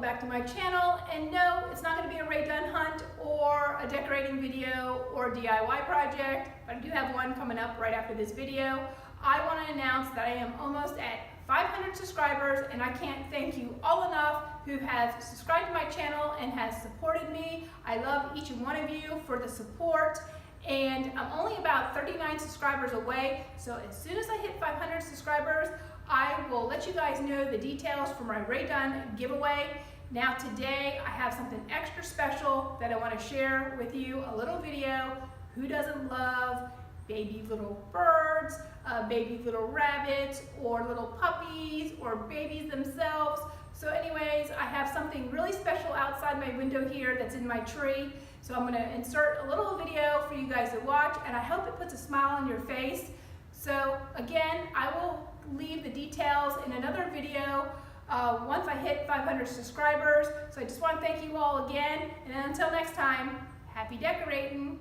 back to my channel. And no, it's not going to be a Rae Dunn hunt or a decorating video or a DIY project, but I do have one coming up right after this video. I want to announce that I am almost at 500 subscribers, and I can't thank you all enough who have subscribed to my channel and has supported me. I love each and one of you for the support. And I'm only about 39 subscribers away, so as soon as I hit 500 subscribers, I will let you guys know the details for my Rae Dunn giveaway. Now today, I have something extra special that I want to share with you, a little video. Who doesn't love baby little birds, baby little rabbits, or little puppies, or babies themselves? So anyways, I have something really special outside my window here that's in my tree. So I'm gonna insert a little video for you guys to watch, and I hope it puts a smile on your face. So again, I will leave the details in another video once I hit 500 subscribers. So I just want to thank you all again, and until next time, happy decorating.